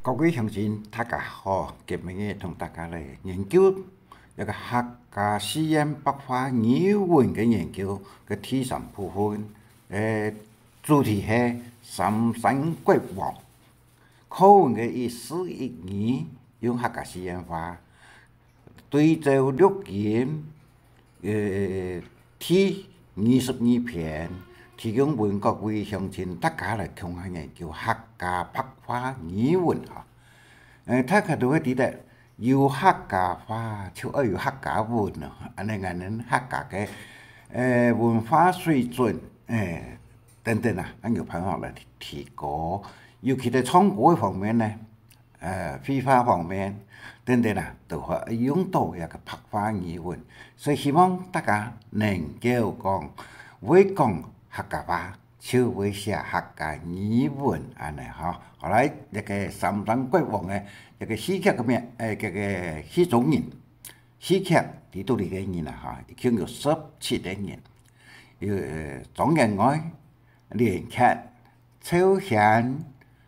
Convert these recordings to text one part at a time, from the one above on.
各位乡亲，大家好！今日同大家来研究一个客家实验白话语文嘅研究嘅第三部分。主题係三山國王。課文嘅意思一語用客家實驗法，對照錄音第22篇，提供本各位鄉親大家來共同研究客家白話語文嚇。大家都會記得有客家話，就要有客家文咯。安尼客家嘅文化水準等等啊，有辦法來提高。尤其在唱歌方面呢，繪畫方面等等啊，都會用到一個白話語文。所以希望大家能夠講會講客家話，就會寫客家語文安尼嚇。後來一個三山國王嘅一個戲劇咁樣，個戲種人，戲劇啲都嚟嘅人啊嚇，一共有17個人，有莊人愛、連劇、秋賢、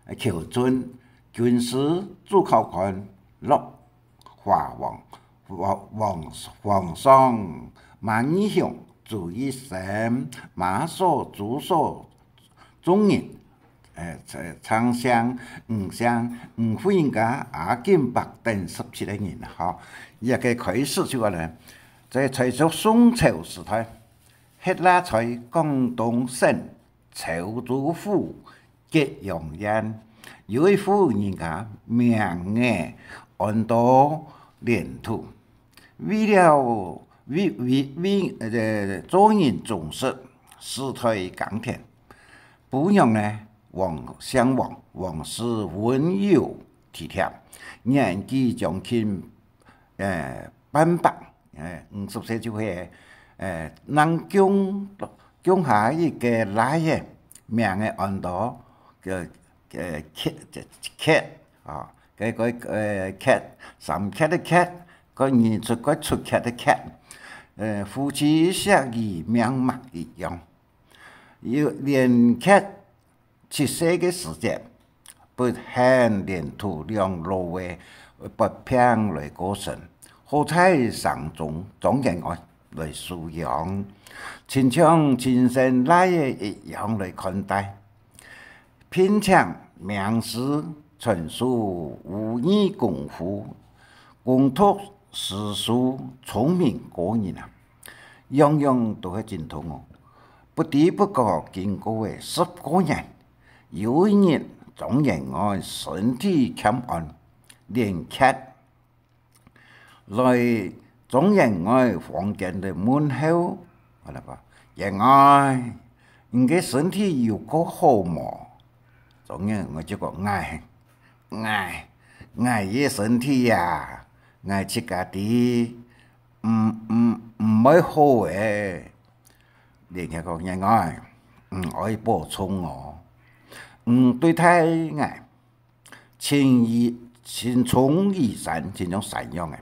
喬俊、軍師、朱考官、陸華王雙、馬義雄、朱醫生、馬所、朱所、眾人。昌祥、吳祥、吳惠家、阿金伯等17個人嚇，一個開始就話咧，在隨着宋朝時代，希拉在廣東省潮州府吉陽縣有一戶人家名嘅安多連土，為了做人重視，世代耕田，不用呢。王氏溫柔體貼，年紀將近半百，50歲就係能供下一個來嘅名嘅安多嘅劇啊，個劇三劇的劇，個演出個出劇的劇，夫妻相依命脈一樣，有連劇。7歲嘅時節，不限連土兩路嘅不平來過生，好在上中人愛來素養，親像親生奶嘅一樣來看待，品嘗名師傳授武藝功夫，共讀詩書聰明過人啊，樣樣都係精通哦，不知不覺經過嘅10個年。有一日，莊人愛身體欠安，連劇來莊人愛房間的門口，我哋話：人愛，你嘅身體有個好冇？莊人愛就講：愛嘅身體呀，愛自家啲唔係好嘅。連劇講：人愛，可以補充我。對太愛，情重義散，這種善良嘅，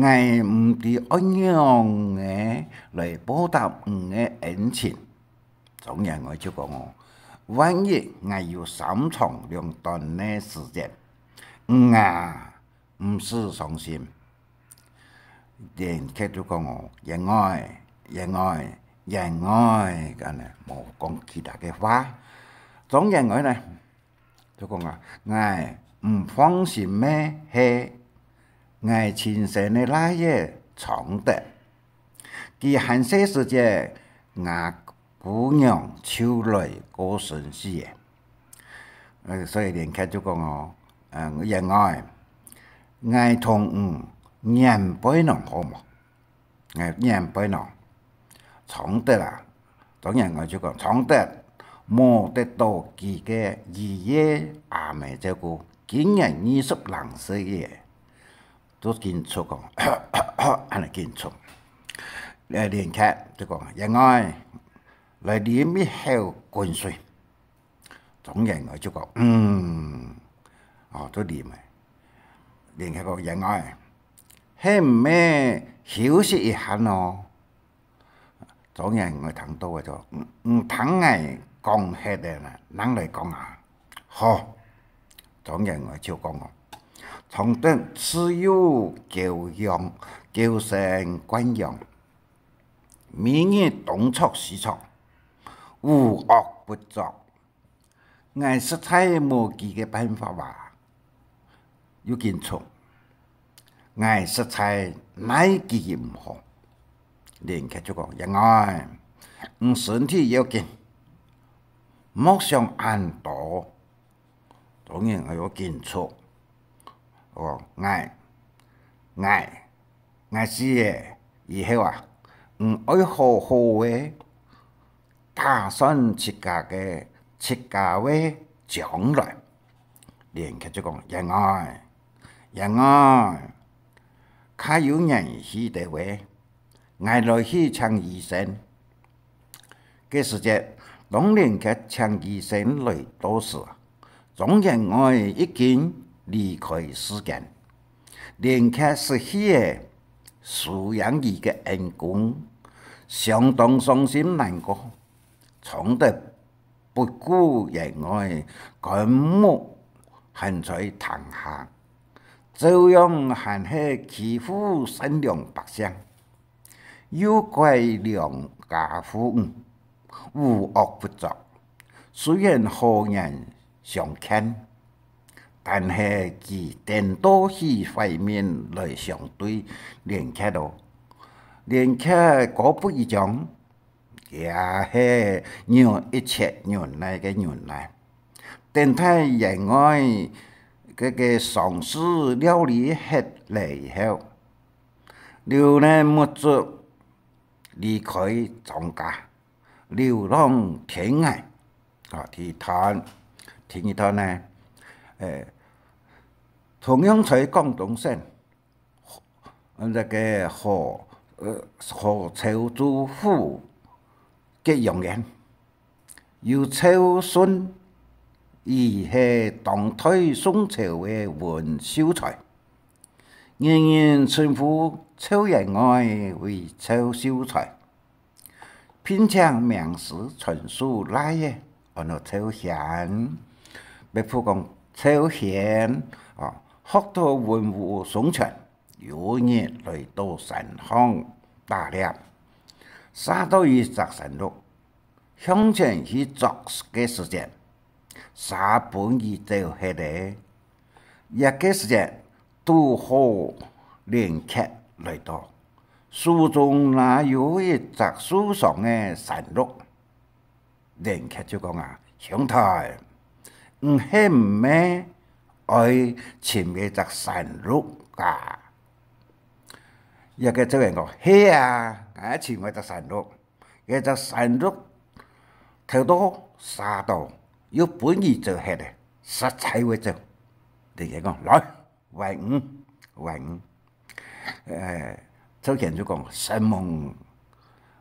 愛唔啲安樣嘅來報答嘅恩情。總人我就講我，萬一愛有3長兩短嘅時間，唔是傷心。連劇就講我，人愛，咁樣冇講其他嘅話。總人愛呢，就講啊，愛唔放心咩？係愛親生嘅奶爺常德，佢閒些時節，愛姑娘秋來過生事嘅，所以連劇就講我，人愛同年輩人好冇？年輩人常德啦，總人愛就講常德。冇得到佢嘅爺爺阿妹照顧，今年20歲嘅，都見出講，係嚟見出。連劇就講，人愛來點一口滾水，總人愛就講，都點嘅。連劇講人愛，係唔咩休息一下咯？總人愛聽到嘅就唔聽嘅。講起嚟啦，人嚟講啊，好，中人我就讲哦，从等自有教养，教成惯养，明日东促西促，无恶不作。我实在无几个办法吧，有紧错。我实在哪几个唔好，连客就讲，人爱，身体要紧，莫想安多。当然我有紧错，我是诶，以后啊，爱好好诶，打算自家嘅将来，连客就讲，人爱，较有人气的话，我来去请医生。嘅时节，当连客请医生来到时，总人我已经离开世间，连客失去嘅素养义嘅恩公，相当伤心难过，从得不顾人爱，感目还在堂下，照样还是欺负善良百姓，又怪良家父无恶不作。虽然好人相欠，但是其颠倒起怀面来相对，连客咯，连客果不一样，也是让一切原来嘅原来。等待人爱嗰個喪屍料理吃嚟以後，留呢木足離開莊家，流浪天涯。天堂呢？同樣在廣東省，那個何châu祖父嘅容顏，有châu孫。伊是當代宋朝嘅文秀才，人人稱呼châu仁愛為châu秀才，並且名士傳書來嘅，按照châu顯，別府講châu顯學到文武雙全，有日來到山鄉打獵，殺到一隻山鹿，向前去作嘅時間。沙本已就係咧，一個時間都好連客來到，書中哪有一隻樹上嘅山鹿？連客就講兄台，係唔咩愛尋一隻山鹿㗎？一個就係講係啊，我尋一隻山鹿，一隻山鹿頭到沙到。要本意就係咧，實際會做。人家講來為五，首先就講神夢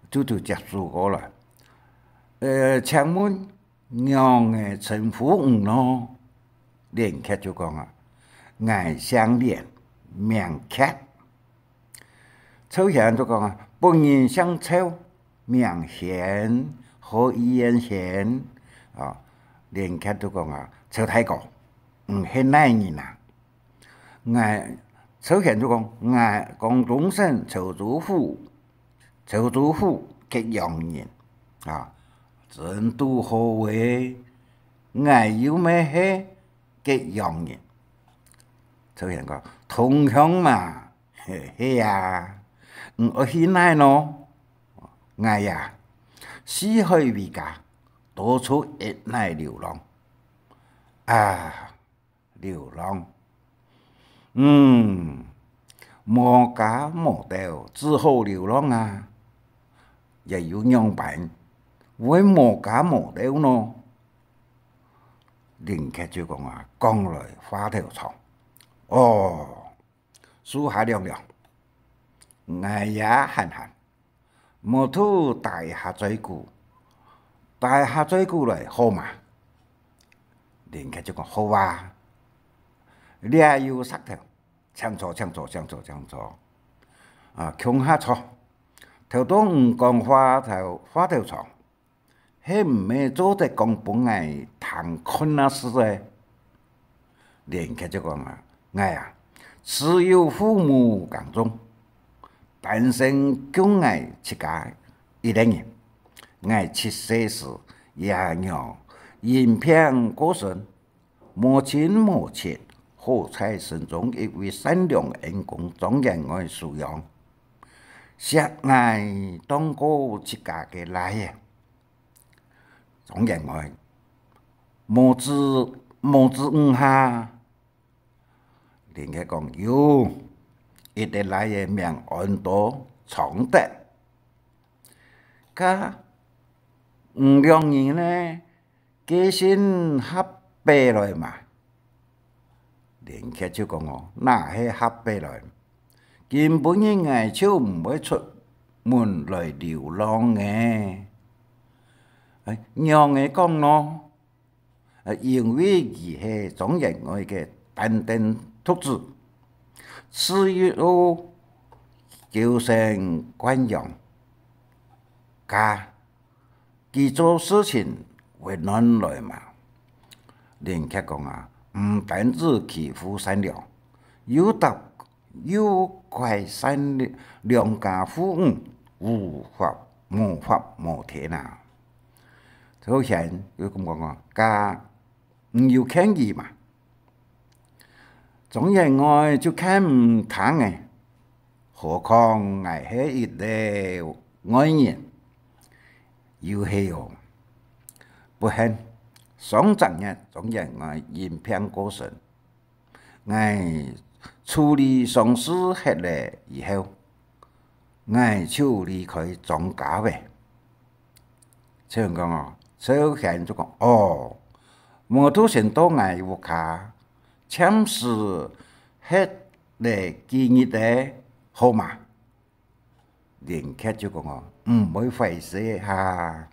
就接觸過啦。請問讓嘅稱呼咯，連客就講愛相連名客。首先就講本人相臭名賢，好意言賢連客都講châu太公係哪人啊？首先就講廣東省châu州府吉陽人真都好為有咩係吉陽人？首先講同鄉嘛，係啊，我去哪咯？死海為家。到處一乃流浪，流浪，無家無地，只好流浪也有樣辦，為無家無地咯。連客就講講來花頭床，樹下涼涼，我也閒閒，無圖大下嘴鼓。大下嘴鼓來好嘛？連客就講好啊！你也有石頭，搶錯，強下錯，頭都唔講花頭床，係唔係做得講本嚟談困事嘅？连客就讲啊，我啊，只有父母耕种，本身供我7家1个人。我7岁时爷娘因病过身，母亲母亲好彩心中一位善良恩公庄严我抚养，錫我當過7家嘅來嘅，莊嚴我母子五下，連佢講有一啲來嘅命安多常德，加兩人呢，基先合併來嘛。連客就講我，哪係合併來？根本人愛就唔會出門來流浪嘅。讓佢講咯，因為佢係莊嚴我嘅丹田獨子，只有求生慣養，家佢做事情會亂來嘛。連客講啊，唔單止欺負善良，又怪善良家父母無法無天啊！首先要咁講啊，家唔要權益嘛，總人愛就看唔談嘅，何況係係一個外人，要係哦，不幸上陣日總人愛因病過身，我處理喪事hết了以後，我就離開莊家嘅。這樣講哦，首先就講哦，我都先到我屋企，簽字hết了幾日的號碼，連客就講哦，唔會費事嚇。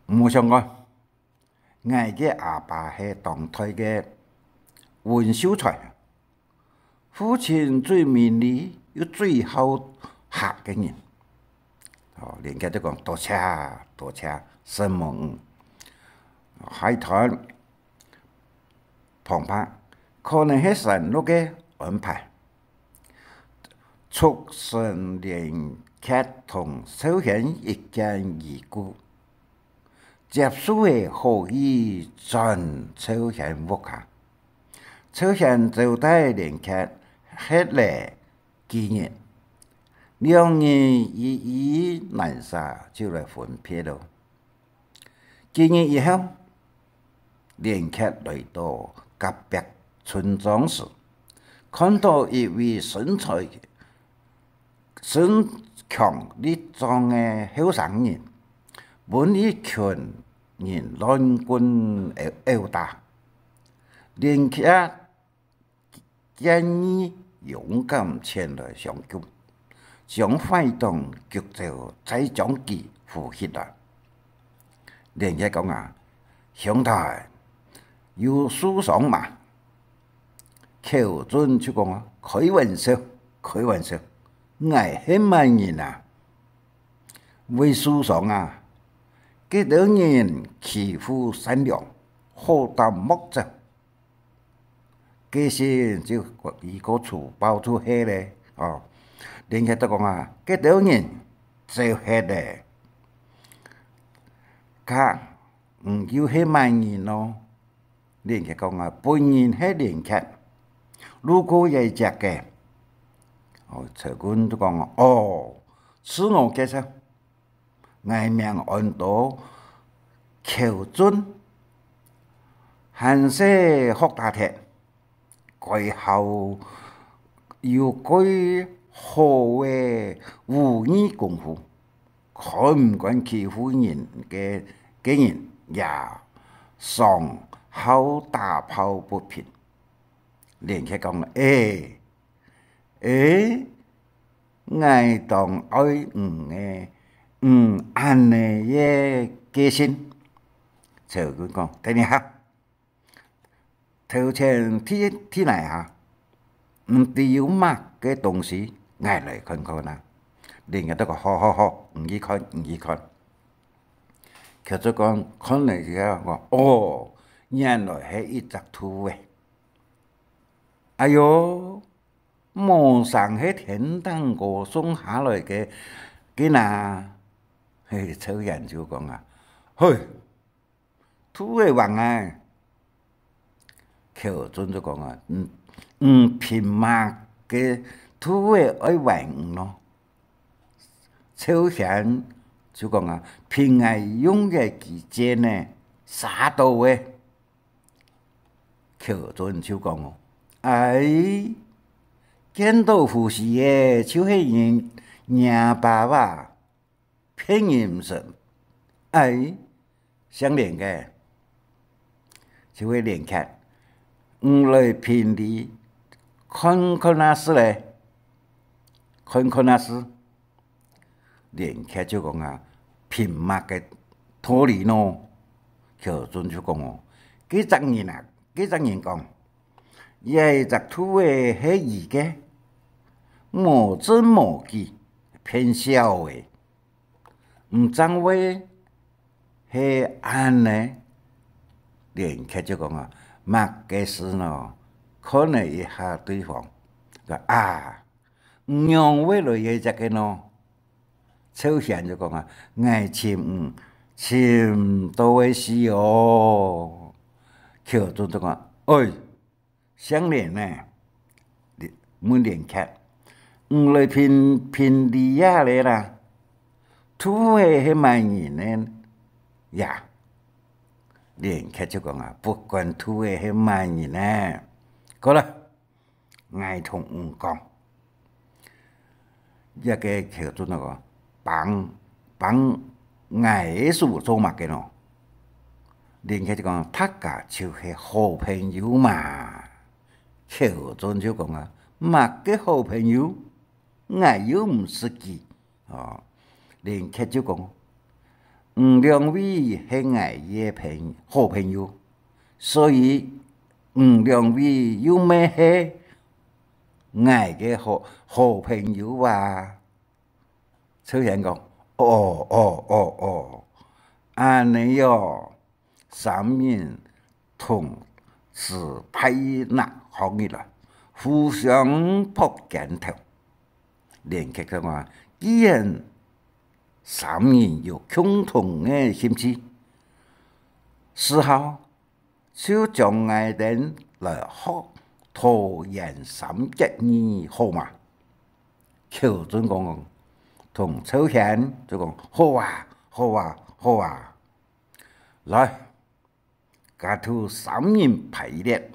冇相干，我嘅阿爸係當代嘅文秀才，父親最明理又最好客嘅人。哦，連客都講多謝，什麼海灘澎湃，可能係神路嘅安排，促成連客同首先一見如故。接受嘅可以轉朝鮮屋企，朝鮮就帶連客hết了幾年，兩人依難捨就來分別咯。幾年以後，連客來到隔壁村莊時，看到一位身強力壯嘅後生人，本一群人亂棍毆打，連客建議勇敢前來相救，將揮動腳就再將其扶起來。連客講啊，兄弟有書上嘛？寇準就講啊，開玩笑，我係乜人啊？為書上啊！幾多人欺負善良，好打莫走，這些就一個粗暴出去咧。哦，連客都講啊，幾多人就係咧，佢唔要係乜人咯。連客講啊，本人係連客，如果係隻嘅，哦，曹官都講哦，是我介紹。我名安多寇準，韓式學大鐵，歸後要歸好嘅武藝功夫，看唔慣欺負人嘅人也上好大炮不平。連客講我當愛嘅。按呢嘢記性，就佢講，等你下，頭前睇嚟下，唔知有乜嘅東西，我嚟看看啦。連客都講好，唔易看。佢就講看嚟之後講，哦，原来是一只兔诶！哎哟，马上喺天堂歌送下来嘅，那嘿，抽人就讲啊，嘿，兔诶王啊！寇准就讲啊，平马嘅兔诶爱王咯。抽贤就讲啊，平爱用嘅期间呢，啥到诶？寇准就讲哦，哎，见到护士诶，就是人爸爸骗人神，哎，相连嘅，就会连开。来骗你，看那事咧，看那事，连开就讲啊，骗马嘅脱离咯，寇准就讲哦，几十人啊，几十人讲。伊只土诶，迄二个无真无假，偏笑诶，毋知话迄安尼，连客就讲啊，mặc嘅事咯，看了一下对方，讲啊，毋用话来嘢只个咯，抽象就讲啊，爱情情都会死哦，桥准就讲，哎。相连呢，每连客，来拼利亚咧啦，土诶迄万人呢呀，连客就讲啊，不管土诶迄万人呢，够啦，爱同唔讲，一个桥准那个帮爱数做乜嘅咯，连客就讲，大家就是好朋友嘛。寇准就讲啊，擘嘅好朋友，我又唔识记哦。连客就讲，两位系我嘅好朋友，所以两位又咩系我嘅好朋友啊？抽人讲，哦，安尼哟，三面同是派那。行业啦，互相扑镜头，连客嘅话，既然三人有共同嘅兴趣，事後就將我哋來學拖延三結義好嘛？寇准講同抽賢就講好啊，來，家頭三人排列。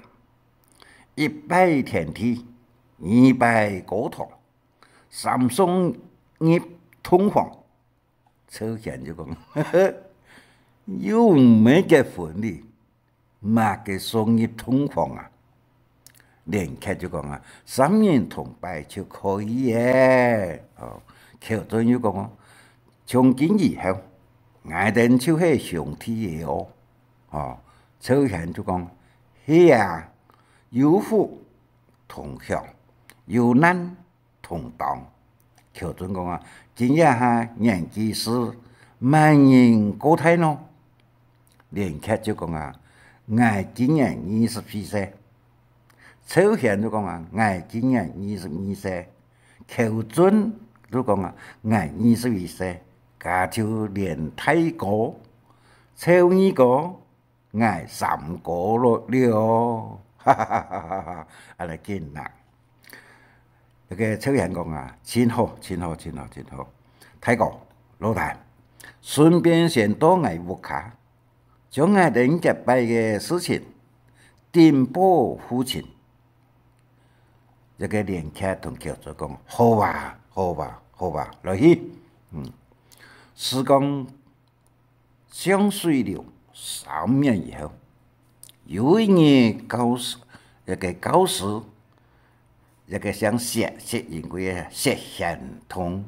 一拜天地，二拜高堂，三送入通房。抽象就講，又唔係結婚哩，乜嘅送入通房啊？連客就講啊，三人同拜就可以嘅。哦，寇准又講哦，從今以後，我哋就係上天嘅哦。哦，抽象就講，係啊。有福同享，有難同當。寇准講啊，今日下年紀是萬人高態咯。連客就講啊，我今年24歲。抽象就講啊，我今年22歲。寇准就講啊，我22歲。家就連太高，抽二個，我3個了。阿嚟見啦，一個抽人講啊，真好，睇過老大，順便先到我屋卡，將我哋結拜嘅事情電報父親，一個連客同叫做講好吧，來去，時光相隨了3年以後。有一年教師，一個想學因為學相同，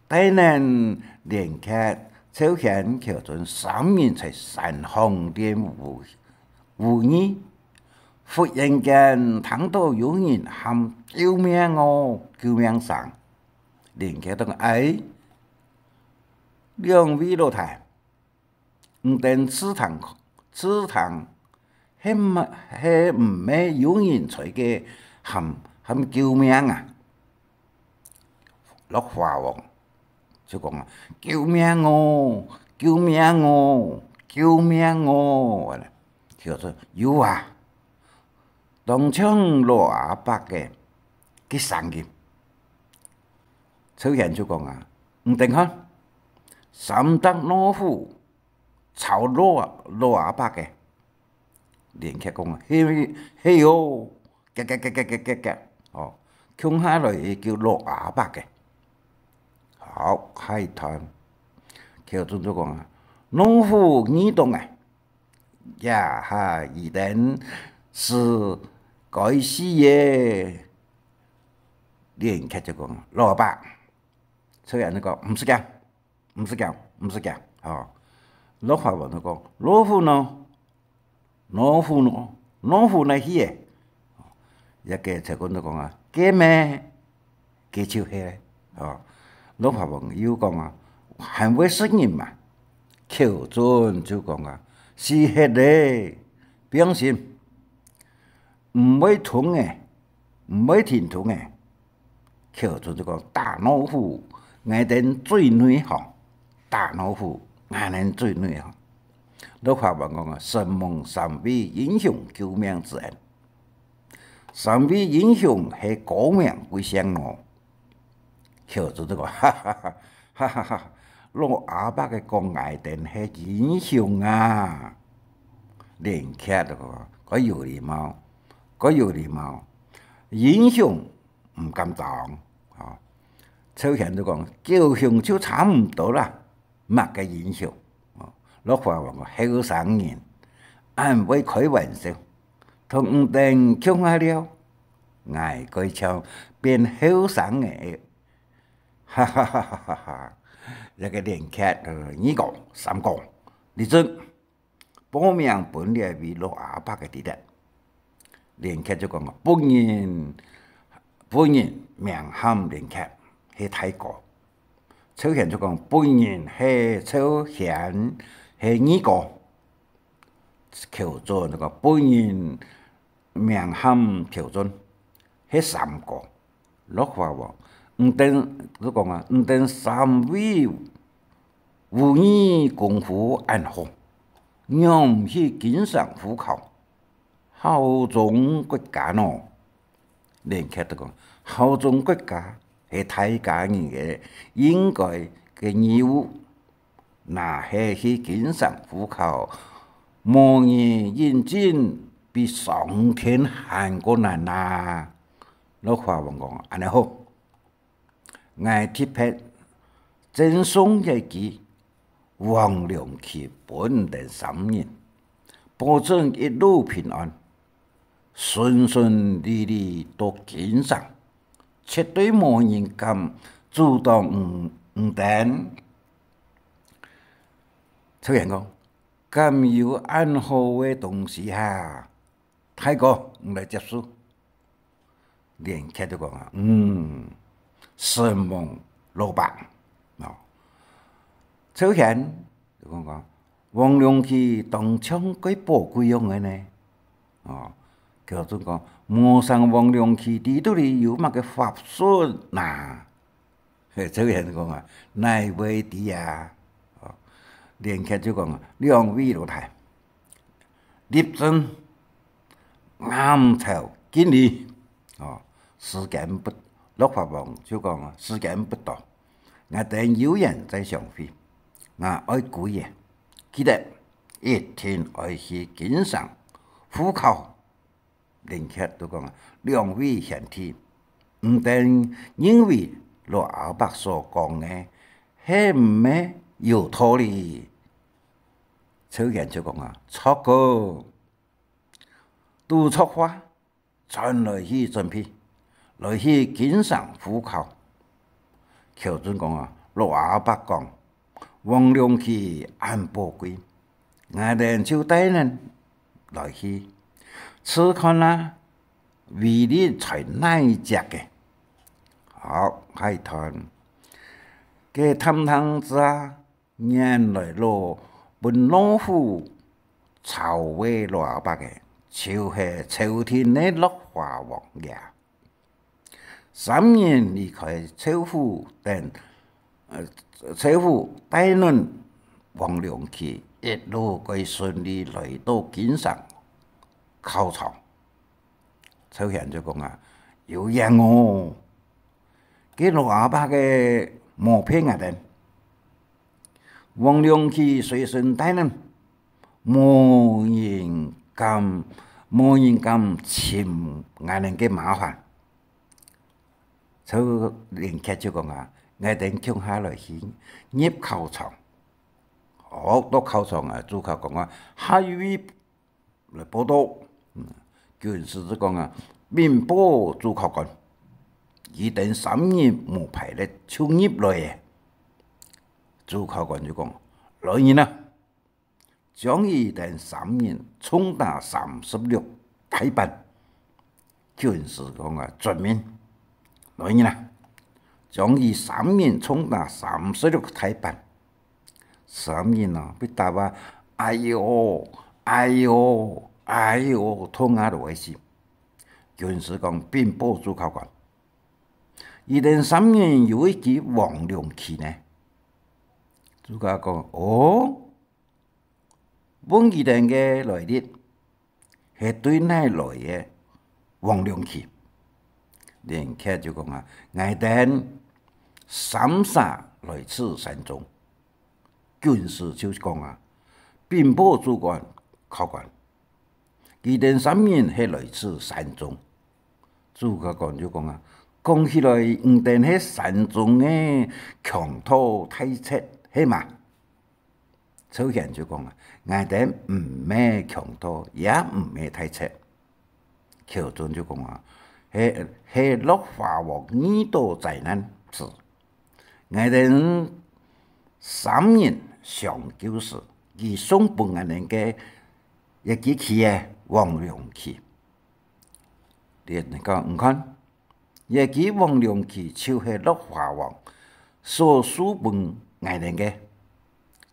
但能連客抽象求准3年才3行點無語，忽然間聽到有人喊救命哦，救命聲，連客都講兩位老太，唔等祠堂。迄毋免有人找个喊救命啊！落花王就讲啊，救命哦，救命哦，救命哦！叫做有啊，当场落阿伯个去送入。出现就讲啊，毋定看，三德老虎朝落阿伯个，连客讲啊，嘿哟，格，哦，恐吓来叫落阿伯个。好，海滩，叫做就讲啊，老虎耳洞啊，呀哈，一定是该死的。连客就讲落阿伯。出现那个毋是惊，毋是惊，毋是惊，哦。老话问他讲，老虎呢？老虎呢？老虎来去诶？一个就讲就讲啊，假咩？假手迄个，哦。老话问又讲啊，还会适应嘛？口准就讲啊，是迄个，表示毋会吞诶，毋会停吞诶。口准就讲大老虎。爱đến最内行，大老虎爱đến最内行。老话问讲啊，神蒙三位英雄救命之恩，三位英雄系高命归降哦。叫做这个哈，老阿伯嘅讲爱đến系英雄啊，连客就讲，佢有礼貌，佢有礼貌，英雄唔敢當。出现就讲，叫熊就差唔多啦，乜嘅英雄。老话话讲，后生人按会开玩笑，同唔定恐吓了，挨佢唱变后生嘅，哈！一个连客二个、三个，你真报名本来为老阿伯嘅地点，连客就讲啊，本人名喊连客。係泰國，出現就講本人係出現係呢個，叫做那個本人名喊叫做係三個，落話喎，唔等佢講啊，唔等三位武藝功夫安好，讓去經常虎口，效忠國家喏，連客都講效忠國家。係大家人嘅應該嘅義務，那係去經常虎口，無人認真比上天還個難啊！老話講講，安尼好，愛貼片真送一記，黃良期本地3年，保證一路平安，順順利利到經常。絕對無人敢主動唔等。出現講，咁有暗號嘅東西哈，泰國唔嚟接受。連客就講啊，神望老闆，哦，出現就講黃良期當槍幾寶貴用嘅呢，哦。叫做講，魔上王良期地度裡有乜嘅法術嗱？出現講啊，乃為啲啊，連客就講啊，兩位老太，立正啱頭見你，時間不，落法王就講啊，時間不多，我等有人在上飛，我愛估嘢，記得一天愛去經常虎口。連客都講啊，兩位賢弟，唔等因為老阿伯所講嘅係唔咩有道理。出現就講啊，錯過都錯花，轉來去準備，來去經常虎口。橋尊講啊，老阿伯講，王良期安寶貴，我哋就帶人來去。此看啦，為你才耐食嘅，好海灘嘅探探子啊，原來咯本老虎巢位老阿伯嘅就是朝廷的乐华王爷。3年离开首府等首府大论王良琪，一路归顺利来到金山考场。首相就讲啊，有人哦，佢600个毛片啊等。王良琪随身带人，无人敢寻俺哋嘅麻烦。所以連劇就講啊，我哋強下來去入考場，到考場啊，主考講啊，下一位來報道，軍事就講啊，並報主考官，二等3年冇排咧，就入來嘅。主考官就講，來人啊，將2等3年重達36大板，軍事講啊，全面。來人啦，將3年重達36大板，3年啊，必答話，哎呦，痛啊落去。軍事講並報主考官，2003年有一支王良琪呢，主考講哦，本2年嘅來歷係對內來嘅王良琪。連劇就講啊，我等3殺來自山中，軍事就講啊，並報主考官，2003年係來自山中，主考官就講啊，講起來唔定係山中嘅強盜太賊係嘛？首相就講啊，我等唔係強盜，也唔係太賊，橋準就講啊。係樂華王2道災難時，我哋3年上救時，而送本我哋嘅一支旗嘅王良琪，你講唔看？一支王良琪就係樂華王所送本我哋嘅，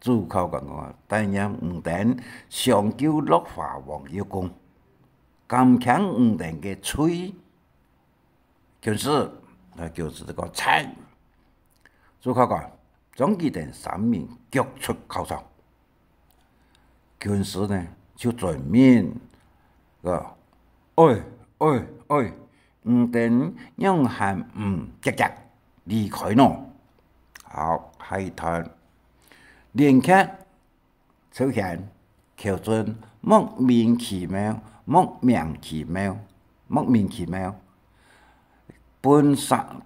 主考官講，但也唔等上救樂華王有功，咁強唔等嘅吹。就是這個菜，主考官總計定3名腳出考場，軍事呢就全面個，唔定讓韓積極離開咯。好，下一段連劇出現橋準莫名其妙。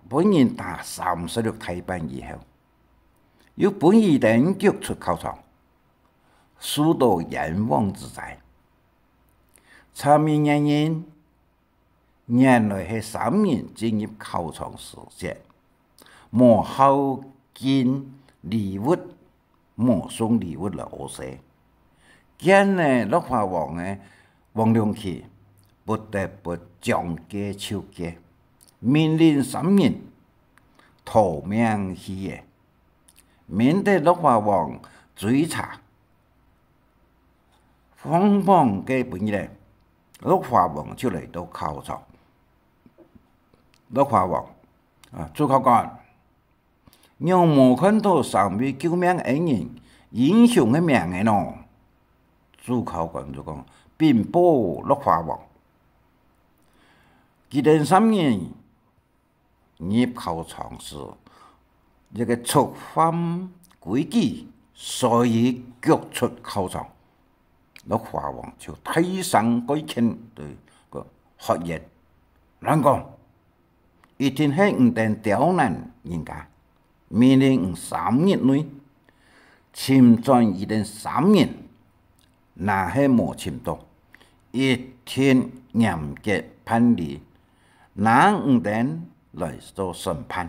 本人達36大板以後，有本2等腳出考場，輸到冤枉之災。查明原因，原來係3年進入考場時節，冇孝敬禮物，冇送禮物來學習。見呢樂華王嘅王良琪不得不將計就計。命令3人逃命去嘅，免得樂華王追查。放榜嘅半夜，樂華王就嚟到考場。樂華王主考官，讓冇看到3位救命恩人英雄嘅名嘅咯。主考官就講，並報樂華王，2003年。入考場時，一個觸犯規矩，所以腳出考場。樂華王就提上改簽對個學業，啷講？一定係唔定刁難人家，命令3日內簽轉2003年，那係冇簽到，一天嚴格判理，那唔定。來做審判，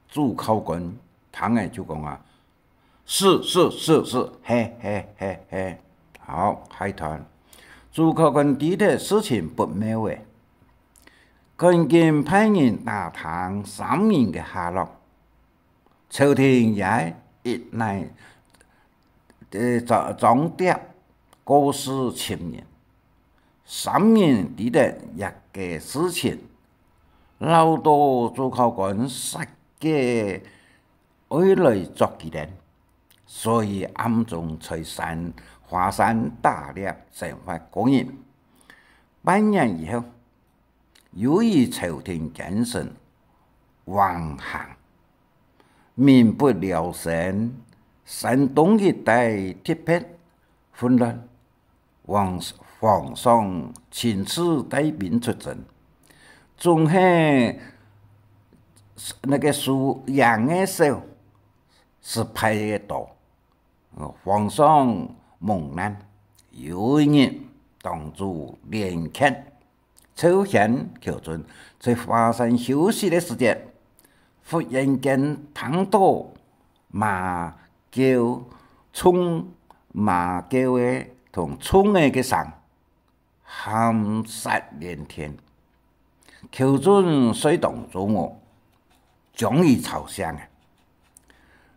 主考官聽嘅就講啊，是，嘿，好，下一段。主考官覺得事情不妙嘅，趕緊派人打探3人嘅下落。朝廷也一乃裝碟過世10年， 3年抵得一个事情，老多主考官设计未来作纪念，所以暗中在华山打猎惩罚工人。半年以后，由于朝廷奸臣王翰民不聊生，山东一带铁片混乱，皇上亲自带兵出征，总是那个属羊的手是派的多，皇上蒙难，有人当主连看。朝鲜求准在华山休息的时间，忽然间碰到马叫、马叫的同冲的个声，喊杀连天。求准随同做我，终于朝向啊！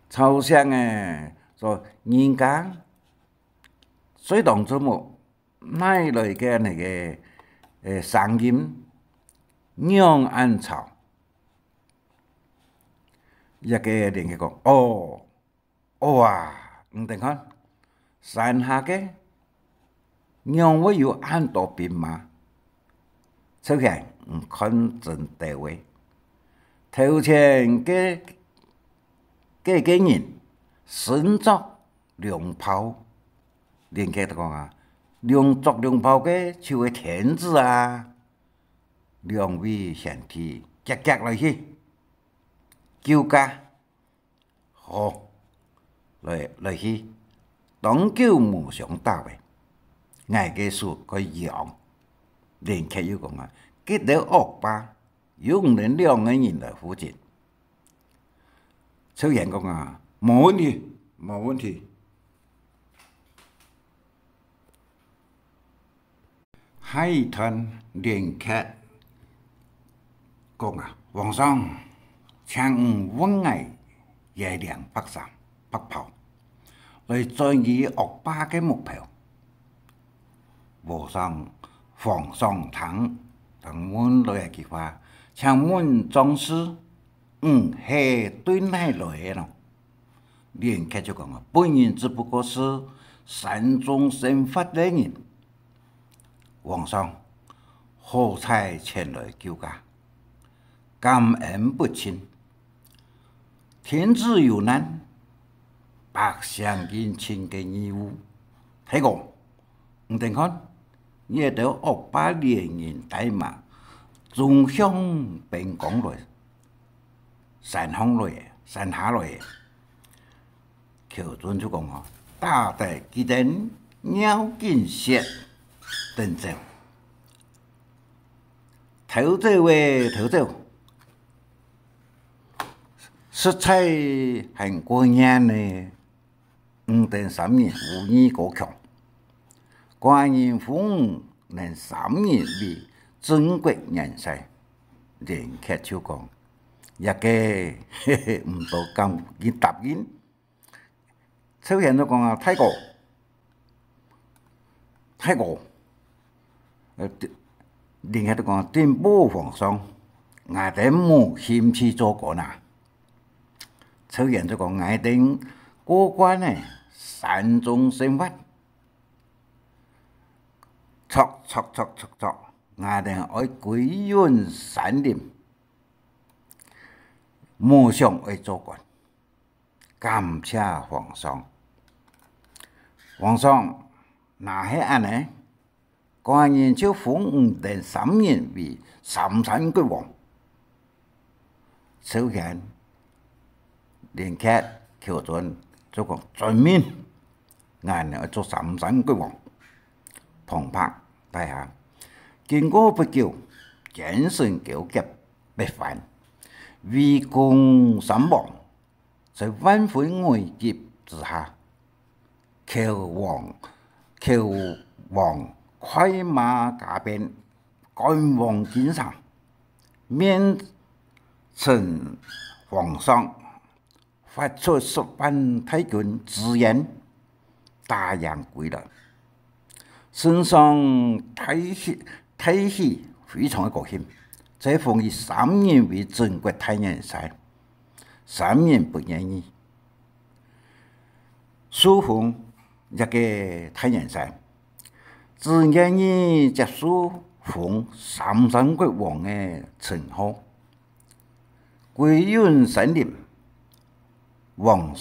朝向啊，说人家随同做我，哪来个那个？声音让暗吵，一个人讲：唔定看，山下嘅让我有很多兵马，首先唔看准地位，头前嘅人身作良炮，连佢都讲啊。良炮嘅就係天子啊，兩位賢弟夾來去，救家，好來去，當救無上大嘅，嗌嘅數個樣，連客又講啊，結到惡霸，用人2個人來負責，朝鮮講啊，冇問題。海豚連客講啊，皇上請阮愛夜亮北炮，來轉移惡霸嘅目標。皇上等阮來嘅話，請阮壯士係對內來嘅咯。連客就講啊，本人只不過是山中生發的人。皇上何才前來救駕？感恩不盡，天子有難，百姓應盡嘅義務。睇過唔定看，惹到惡霸連人帶馬，縱向邊港來，山下來，求准就講啊，大大記得鳥見舌。等走，偷走，實在很過癮呢。5.3年無義過強，官人府能3年為中國人世，連客就講，一個唔到咁易答應。朝鮮都講啊，太過。連客都講顛簸皇上，我哋冇嫌棄做過呐。朝鮮就講我哋過關呢，山中生活，我哋愛歸遠山林，冇想愛做官，感謝皇上。皇上那係安呢？官人就封5.3年為三山國王，朝鮮連客求准就講遵命，俺要做三山國王。澎湃大廈，經過不久，奸臣勾結不反，圍攻三王，在萬分危急之下，求王快馬加鞭，趕往京城，面呈皇上，發出10萬大軍支援，大洋歸來。身上体喜非常的高兴。这封以3年为全国太阳赛，3年不愿意。书封一个太阳赛，只愿意接受封33国王的称号，归允森林，皇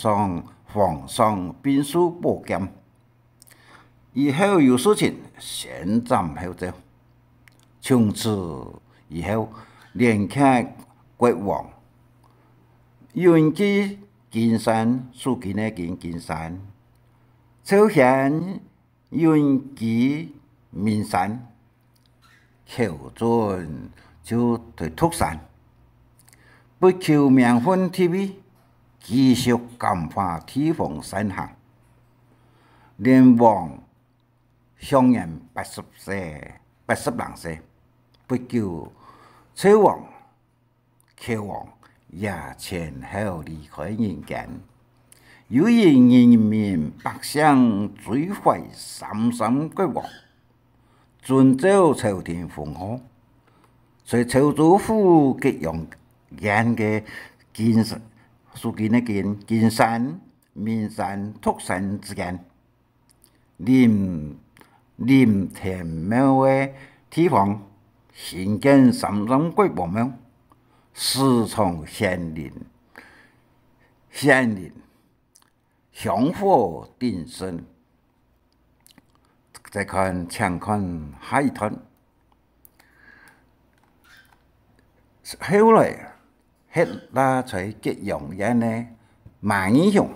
上兵书宝剑。以后有事情先斩后奏，从此以后连看国王，云居金山，属金的金山，朝鲜云居名山，求准就对秃山，不求名分地位，继续感化地方善行，连王享年80岁，不久车王、客王也前后离开人间。由于人民百姓追怀33国王，遵照朝廷封号，所以曹州府吉阳县嘅属金的金山、名山、秃山之间，林田庙的地方，兴建33国王庙，时常县令香火鼎盛。再请看下一段。后来，那在吉阳县呢，万英雄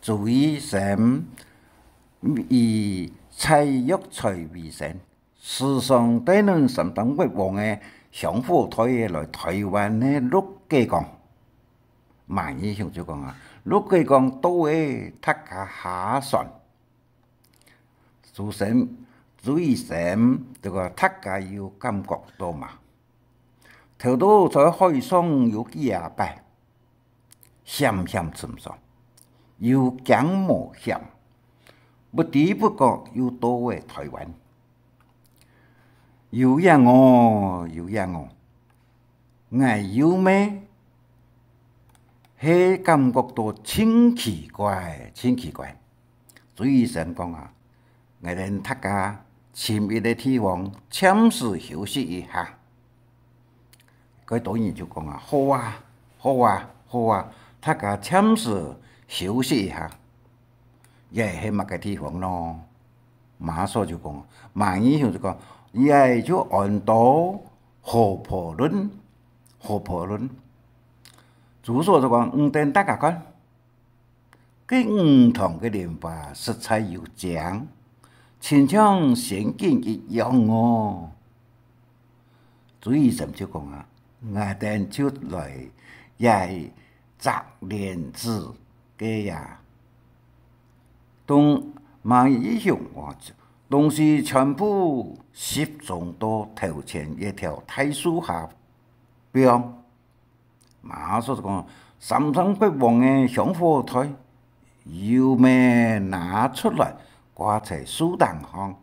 注意神以蔡玉才为神，时常带领33国王的香火台来台湾的陆家港。万英雄就讲啊，陆家港都会大家下船。注意神，这个大家有感觉到嘛？头都在海上有几下摆，险沉重，有惊冒险，不知不觉又到回台湾。有影哦，我有咩？迄感觉到真奇怪。所以神讲啊，我哋大家寻一个地方暂时休息一下。佢导演就讲啊，好啊，大家暂时休息一下。也系乜个地方咯？马叔就讲，万英雄就讲，也就按到河坡仑。主说就讲，等大家看，佢同嘅莲花色彩又正，亲像仙境一样哦。主医生就讲啊，我哋就来也摘莲子嘅呀，当万英雄东西全部集中到头前一条大树下边。马叔就讲，33国王的香火台又咩拿出来挂在树档上，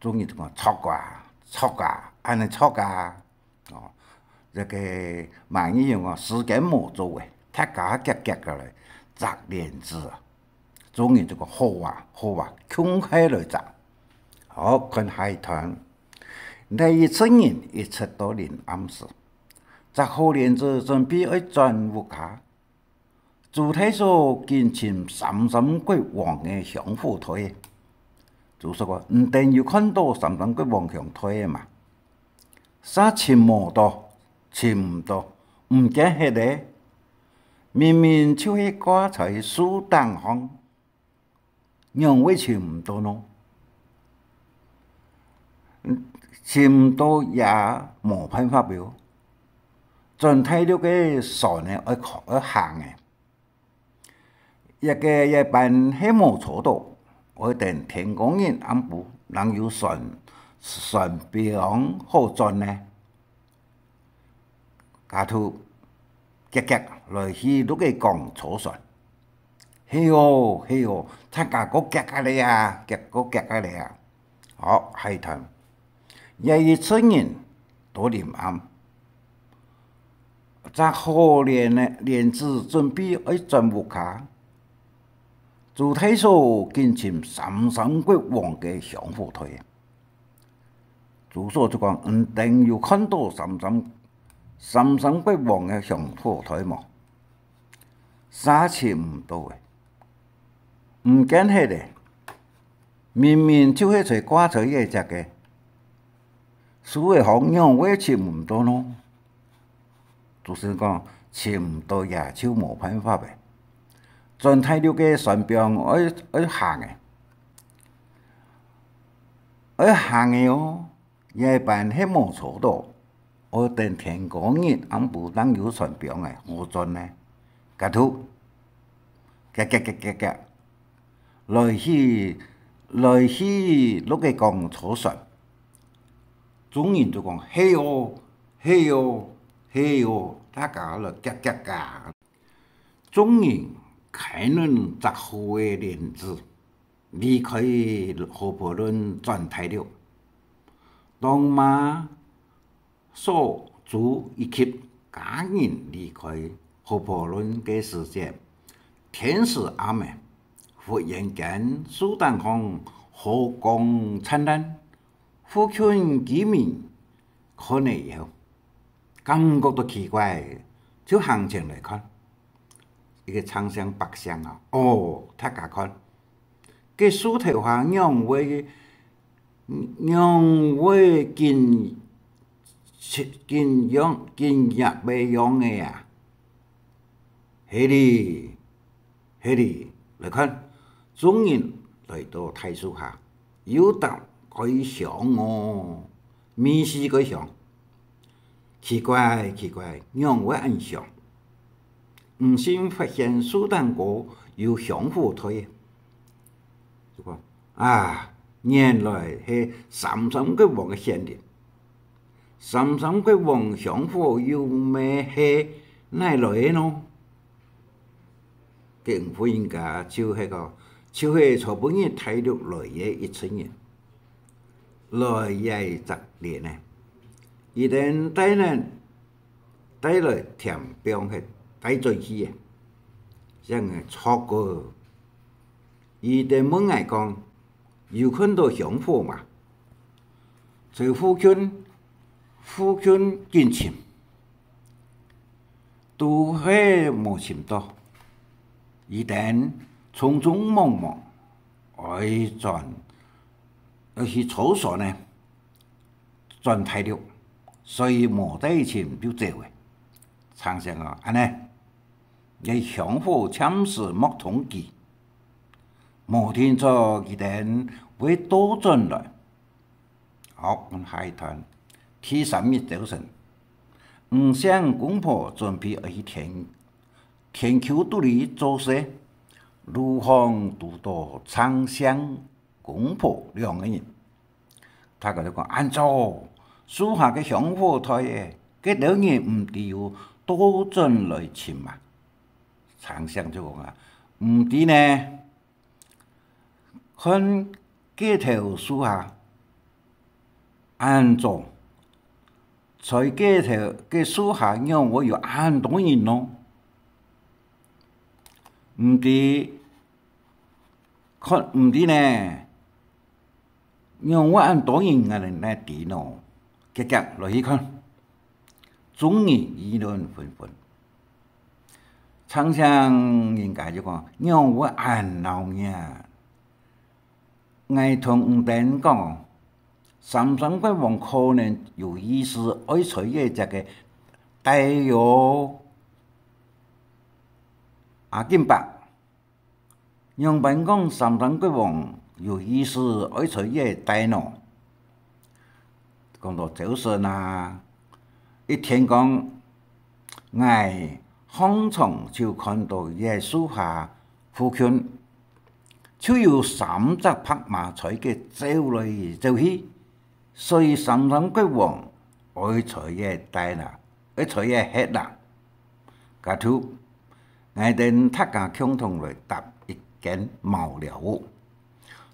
终于就讲吵架，安尼吵架哦。这个万英雄时间冇做诶，大家夹过来摘莲子啊。终于就讲好啊，穷起来摘。好，看下一段。第一次人一出到临暗时。摘好莲子，准备要转屋下。主体所见前33国王的香火台，就说过，定要看到33国王香台嘛。啥寻唔到，唔见迄个，明明就是挂在树档上，让为寻唔到呢？寻唔到也冇办法了。全体了个船呢，要行嘅，一班喺冇错到，我等天公人安布，能有船边好转呢？家头夹来去都个港坐船，嘿哦，大家个夹下嚟啊，好，海滩，夜一村人多临暗，在可怜的莲子准备去转屋卡，朱太所见前三山国王嘅香火台。朱所就讲，定要看到三山国王嘅香火台嘛，沙钱唔到嘅，唔见迄个，明明就是在挂在嘢只嘅，所谓行样我钱唔到咯，就是讲钱唔到也就冇办法嘅，全体了嘅船兵去行嘅，去行嘅哦。夜班迄冇錯到，我等天光日暗部當有船兵嘅，我盡呢，夾土，夾，來去碌個講坐船，眾人就講嘿喲，大家就夾，眾人開論雜貨嘅鏈子，離開河婆崙轉太了。當馬所主一級家人離開河婆崙嘅時節，天時暗嘅，忽然間蘇丹巷河光燦爛，附近居民看了以後，感覺到奇怪，就行前來看，一個長相白相啊，大家看，嘅蘇頭下兩位見入未樣嘅啊，係哩，來看，眾人來到大樹下，有得佢想哦，面試佢想，奇怪，兩位暗想，唔先發現蘇丹國有香火台，就講原來係三山國王嘅顯靈，三山國王香火有咩係哪來嘅呢？政府應該就係初本日睇到來嘅一群人，來嘅雜連呢，一旦帶來田兵係帶進去嘅，像係錯過，一旦問我講。有看到香火嘛？在附近見前，都係冇尋到。一旦匆匆忙忙，去廁所呢，轉太了，所以冇得尋就走嘅。常常啊，安尼，你香火暫時莫通知。冇聽錯，佢哋會多進來。好，我下一段。第3日早晨，吳相公婆準備去田丘肚裏做事，路旁遇到長相公婆兩個人。他佢哋講：按照樹下嘅香火台嘅，佢兩人唔知要多進來尋嘛？長相就講唔知呢。看這條樹下，安怎在這樹下讓我有安多人咯？唔知呢，讓我安多人嘅人來知咯？結落去看，眾人議論紛紛。長相應該就講，讓我安老呀。我同吳丁講，三山國王可能有意思愛取嘅這個帶有金伯，楊班講三山國王有意思愛取嘅帶喏，講到早晨啊，一天講，我항從就看到耶樹下附近。就有3隻白馬賽嘅走來走去，所以三山國王愛取嘅帶啦，愛取嘅吃啦。假如我哋大家共同來搭一間茅寮屋，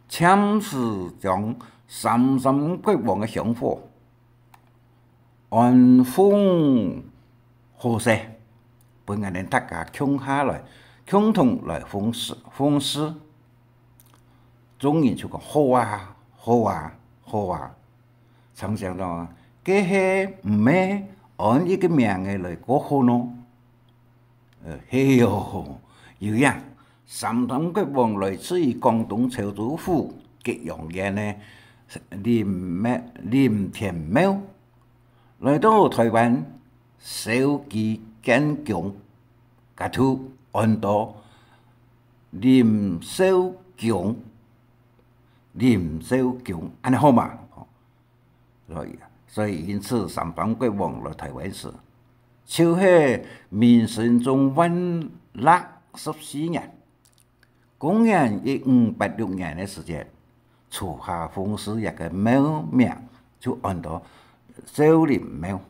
참是将三山国王嘅想法按风河西，本人哋大家共下来，共同来奉事。总言就讲好啊，好啊，好啊。常常咯，佢係唔係按一個名嘅嚟過好咯？係哦，有樣三山國王來自於廣東潮州府吉陽縣嘅林田廟，來到台灣首期建宮，家土按到林秀宮，安尼好嘛？所以因此三山國王來台灣時，就是民生中萬614年，公元1586年嘅時間，初下奉祀一個廟名就按到少林廟。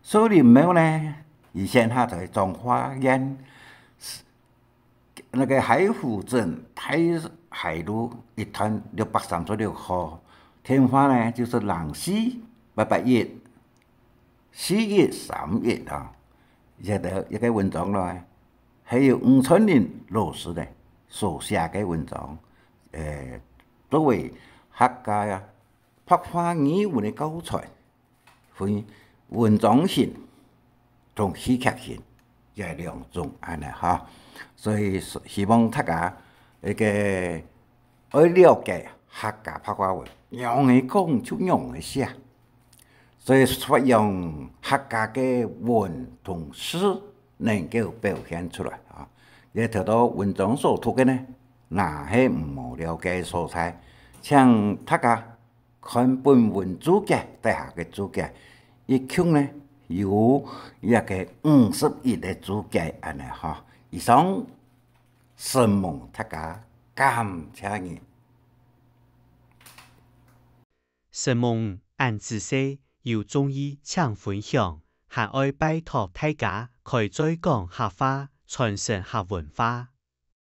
少林廟呢，以前係在彰化縣那個海湖鎮太海路一段636號。天花呢，就是冷氣881 4月3月啊，一個文章咯，還有吳春林老師呢所寫嘅文章，作為客家呀白話語文嘅教材，分文章性同戲劇性這兩種安尼哈，所以希望大家一個愛了解客家白話文。用嘅講就用嘅寫，所以發揚客家嘅文同詩能夠表現出來啊！你睇到文章所讀嘅呢，那係唔了解所在，請大家看本文注解底下嘅注解，一共呢有一個51嘅注解安尼哈。以上希望大家感謝你。神夢按自西要中意請分享，還愛拜託大家開再講客話，傳承客文化。